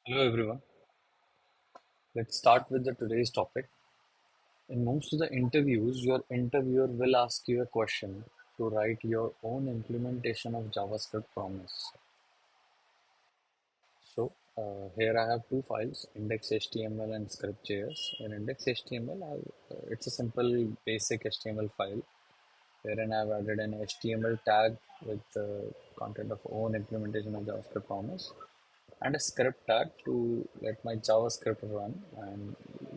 Hello everyone. Let's start with the today's topic. In most of the interviews, your interviewer will ask you a question to write your own implementation of JavaScript Promise. Here I have two files, index.html and script.js. In index.html, it's a simple basic HTML file wherein I've added an HTML tag with the content of own implementation of JavaScript Promise and a script tag to let my JavaScript run, and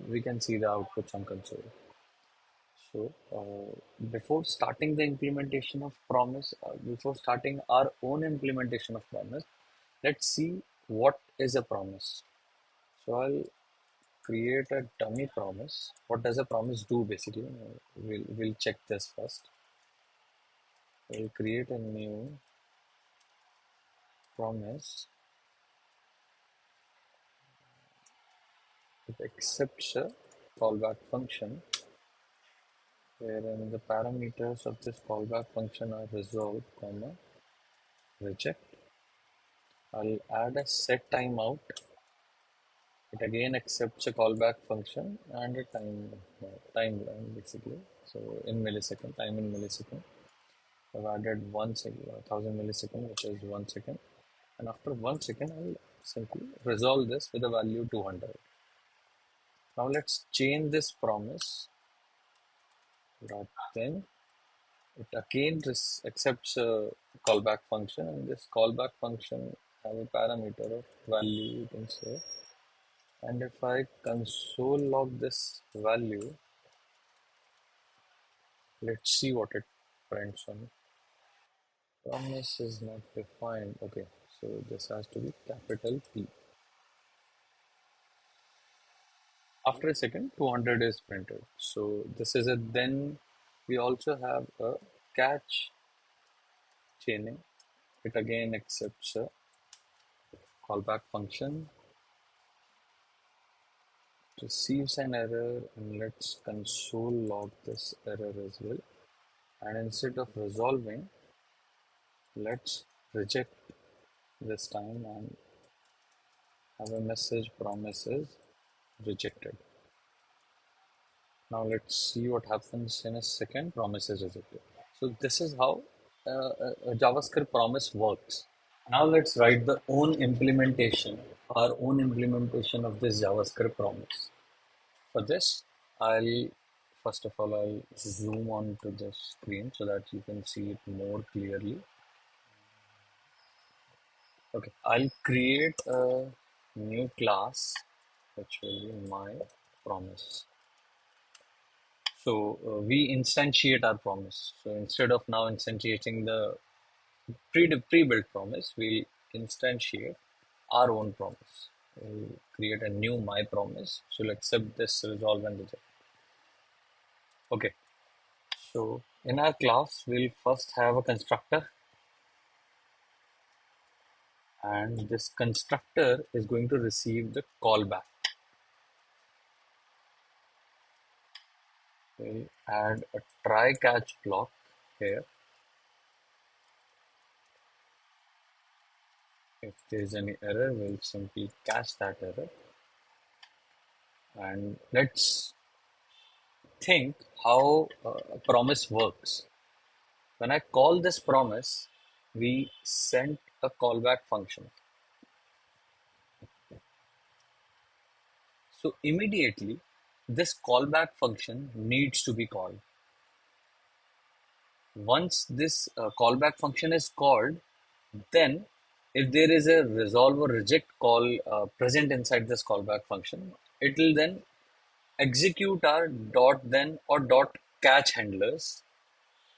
we can see the outputs on console. Before starting the implementation of Promise, before starting our own implementation of Promise, let's see what is a promise. So I'll create a dummy promise. What does a promise do basically? We'll check this first. We'll create a new promise. It accepts a callback function wherein the parameters of this callback function are resolve, comma, reject. I'll add a set timeout. It again accepts a callback function and a timeline basically. So in millisecond, time in millisecond. I've added 1 second, 1000 millisecond, which is 1 second. And after 1 second, I'll simply resolve this with a value 200. Now let's change this promise. Then it again accepts a callback function, and this callback function have a parameter of value, you can say. And if I console log this value, let's see what it prints on. Promise is not defined. Okay, so this has to be capital P. After a second, 200 is printed. So this is it. Then we also have a catch chaining. It again accepts a callback function, receives an error, and let's console log this error as well. And instead of resolving, let's reject this time and have a message promise is rejected. Now let's see what happens in a second. Promise is rejected. So this is how a JavaScript promise works. Now let's write the own implementation, our own implementation of this JavaScript promise. For this, I'll first of all I'll zoom on to the screen so that you can see it more clearly. Okay, I'll create a new class which will be my promise. So we instantiate our promise. So instead of now instantiating the pre-built promise, we'll instantiate our own promise. We'll create a new my promise. So we'll accept this, resolve, and reject. Okay. So in our class, we'll first have a constructor, and this constructor is going to receive the callback. We'll add a try catch block here. If there's any error, we'll simply catch that error. And let's think how a promise works. When I call this promise, we send a callback function. So immediately, this callback function needs to be called. Once this callback function is called, then if there is a resolve or reject call present inside this callback function, it will then execute our dot then or dot catch handlers,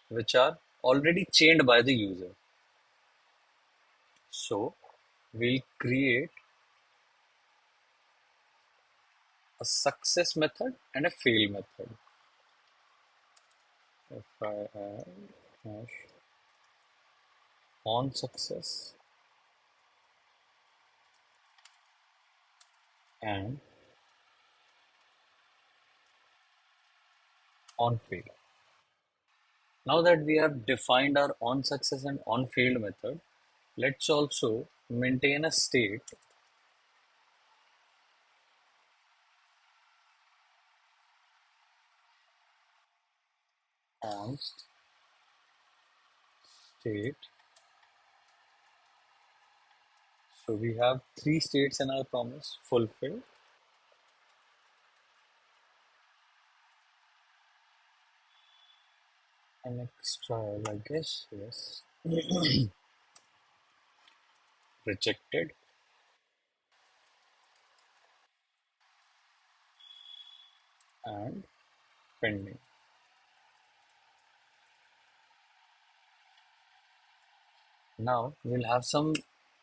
which are already chained by the user. So we'll create a success method and a fail method. If I add hash on success and on fail. Now that we have defined our on success and on failed method, let's also maintain a state const state. So we have three states in our promise: fulfilled, an extra, I guess, yes, rejected, and pending. Now we'll have some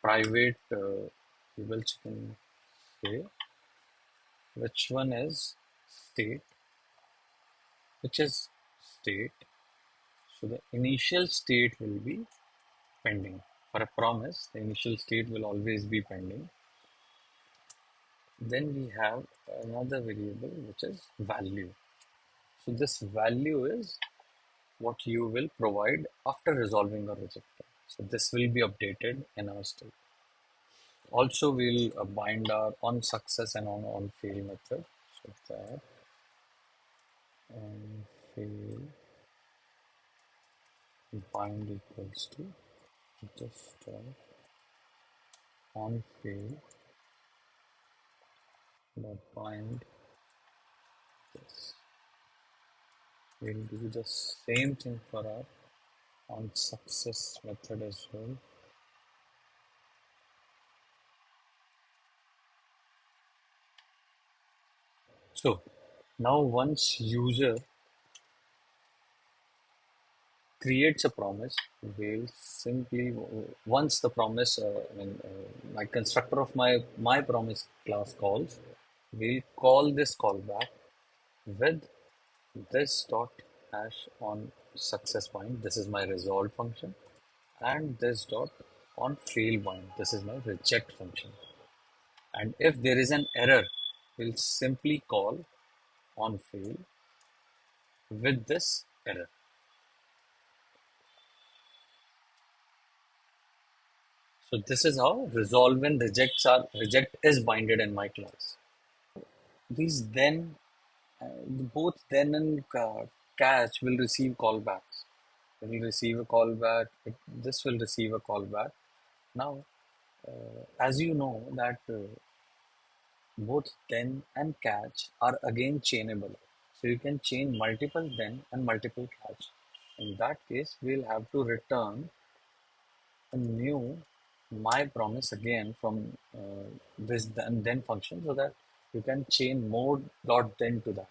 private tables you can say which one is state, which is state. So the initial state will be pending. For a promise, the initial state will always be pending. Then we have another variable which is value. So this value is what you will provide after resolving or rejecting. So this will be updated in our state. Also, we'll bind our on success and on fail method. So that on fail bind equals to just on fail dot bind this. We'll do the same thing for our on success method as well. So now once user creates a promise, we'll simply once the promise, my constructor of my promise class calls, we'll call this callback with this dot hash on success bind. This is my resolve function, and this dot on fail bind. This is my reject function. And if there is an error, we'll simply call on fail with this error. So this is how resolve and reject is binded in my class. These then both then and catch will receive callbacks. It will receive a callback. This will receive a callback. Now, as you know that both then and catch are again chainable. So you can chain multiple then and multiple catch. In that case, we'll have to return a new my promise again from this then function so that you can chain more dot then to that.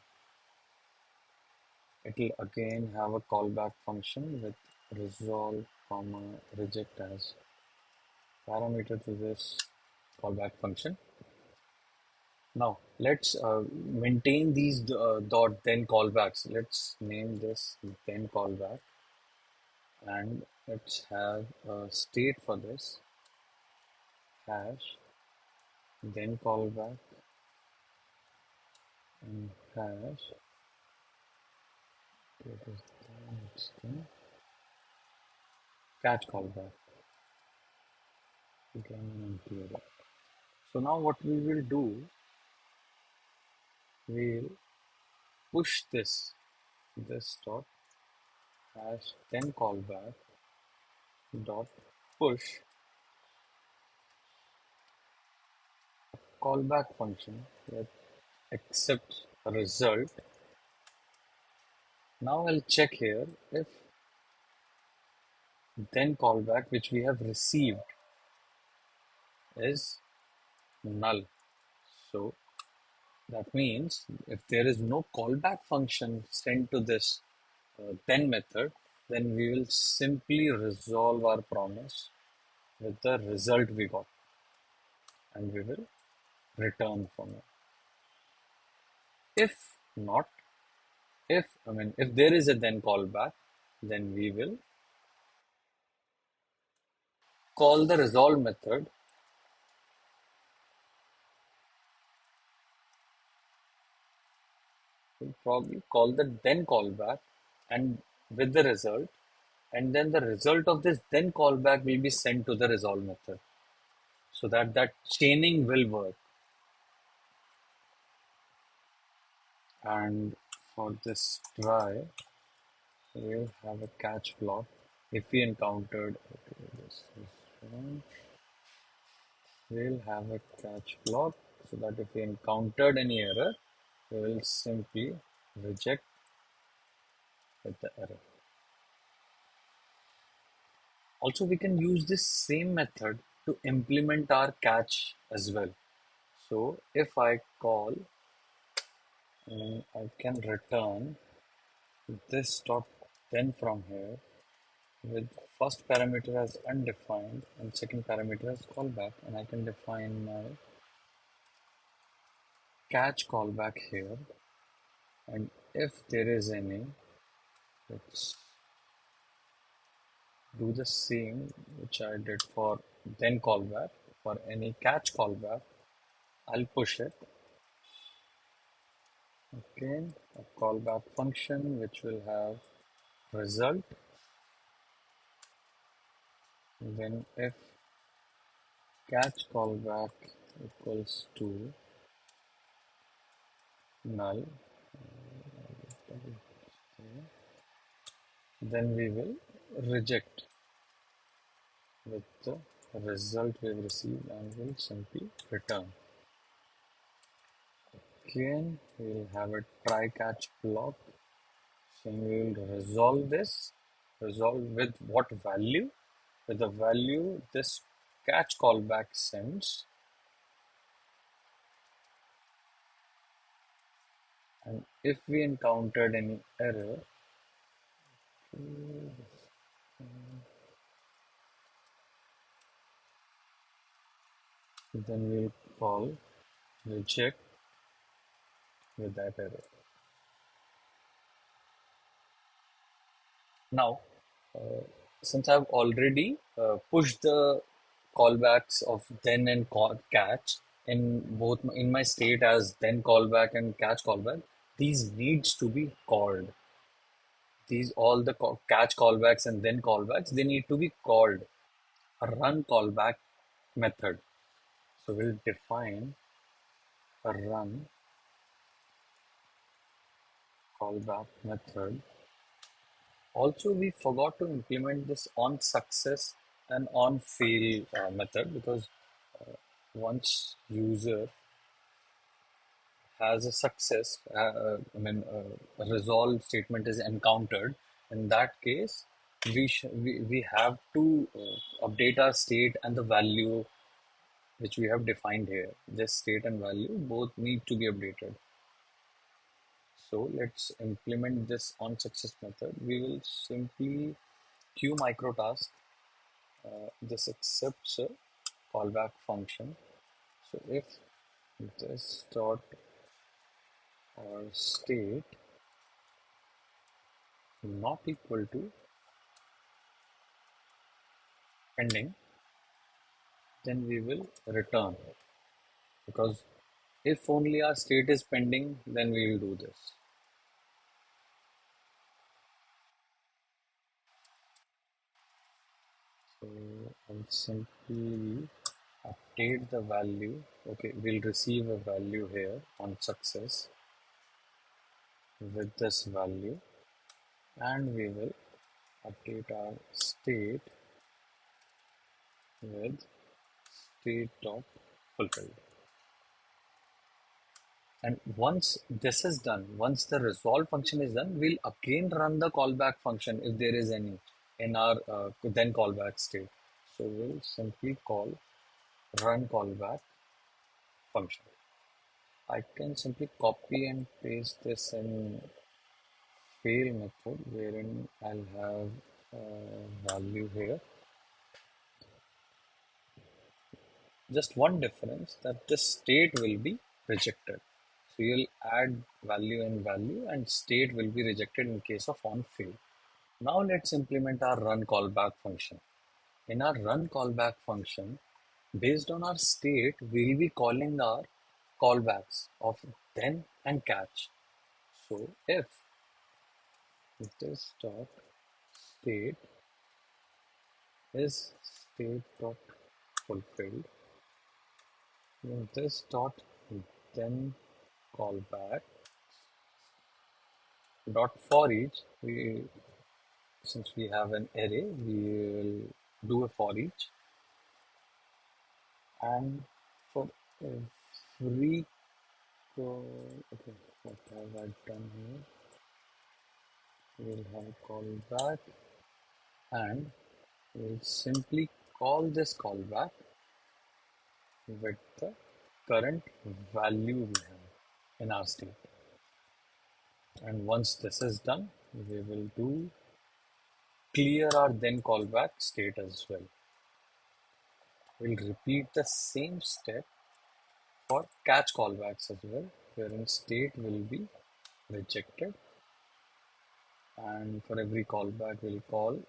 It will again have a callback function with resolve, comma, reject as parameter to this callback function. Now let's maintain these dot then callbacks. Let's name this then callback and let's have a state for this hash then callback and hash what is the next thing catch callback again and clear that. So now what we will do, we'll push this dot hash then callback dot push callback function that accepts a result. Now I'll check here if then callback which we have received is null. So that means if there is no callback function sent to this then method, then we will simply resolve our promise with the result we got and we will return from it. If not, if there is a then callback, then we will call the resolve method. We'll probably call the then callback and with the result, and then the result of this then callback will be sent to the resolve method so that that chaining will work. And for this try, we'll have a catch block. If we encountered, okay, this is wrong. We'll have a catch block so that if we encountered any error, we will simply reject with the error. Also, we can use this same method to implement our catch as well. So if I call, I can return this dot then from here with first parameter as undefined and second parameter as callback, and I can define my catch callback here, and if there is any, let's do the same which I did for then callback. For any catch callback, I'll push it. Okay, a callback function which will have result. Then if catch callback equals to null, then we will reject with the result we've received and will simply return. Again, we'll have a try catch block saying we will resolve with what value? With the value this catch callback sends, and if we encountered any error, then we'll call reject with that error. Now, since I've already pushed the callbacks of then and catch in both in my state as then callback and catch callback, these needs to be called. These all the catch callbacks and then callbacks, they need to be called a run callback method. So we'll define a run callback method. Also, we forgot to implement this on success and on fail method, because once user has a success, a resolve statement is encountered, in that case, we have to update our state and the value which we have defined here. This state and value both need to be updated. So let's implement this on success method. We will simply queue microtask. This accepts a callback function. So if this dot or state not equal to pending, then we will return, because if only our state is pending, then we will do this. So I'll simply update the value. Okay, we'll receive a value here on success with this value, and we will update our state with state dot fulfilled. And once this is done, once the resolve function is done, we'll again run the callback function if there is any in our then callback state. So we'll simply call run callback function. I can simply copy and paste this in fail method, wherein I'll have value here. Just one difference, that this state will be rejected. So you'll add value and value, and state will be rejected in case of on fail. Now let's implement our run callback function. In our run callback function, based on our state, we'll be calling our callbacks of then and catch. So if this dot state is state dot fulfilled, then this dot then callback dot for each, we Since we have an array, we will do a for each, and for every okay, what have I done here? We'll have a callback, and we'll simply call this callback with the current value we have in our state. And once this is done, we will do clear our then callback state as well. We'll repeat the same step for catch callbacks as well, wherein state will be rejected, and for every callback we'll call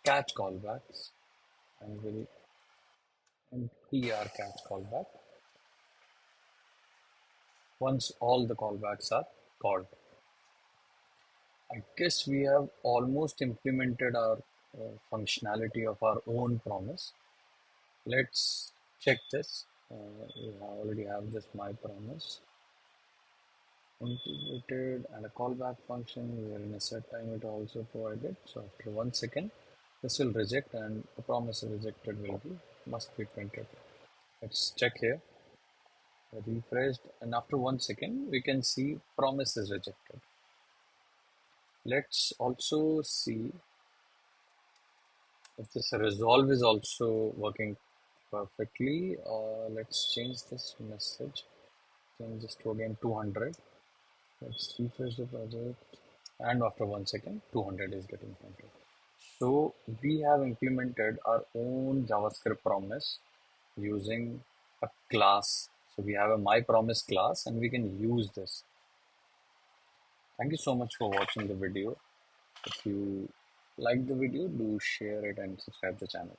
catch callbacks, and we'll empty our catch callback once all the callbacks are called. I guess we have almost implemented our functionality of our own promise. Let's check this. We already have this my promise integrated and a callback function where in a set time it also provided. So after 1 second, this will reject and the promise rejected will be must be printed. Let's check here. Refreshed, and after 1 second we can see promise is rejected. Let's also see if this resolve is also working perfectly. Let's change this message. Change this to again 200. Let's refresh the project, and after 1 second, 200 is getting printed. So we have implemented our own JavaScript promise using a class. So we have a my promise class, and we can use this. Thank you so much for watching the video. If you like the video, do share it and subscribe the channel.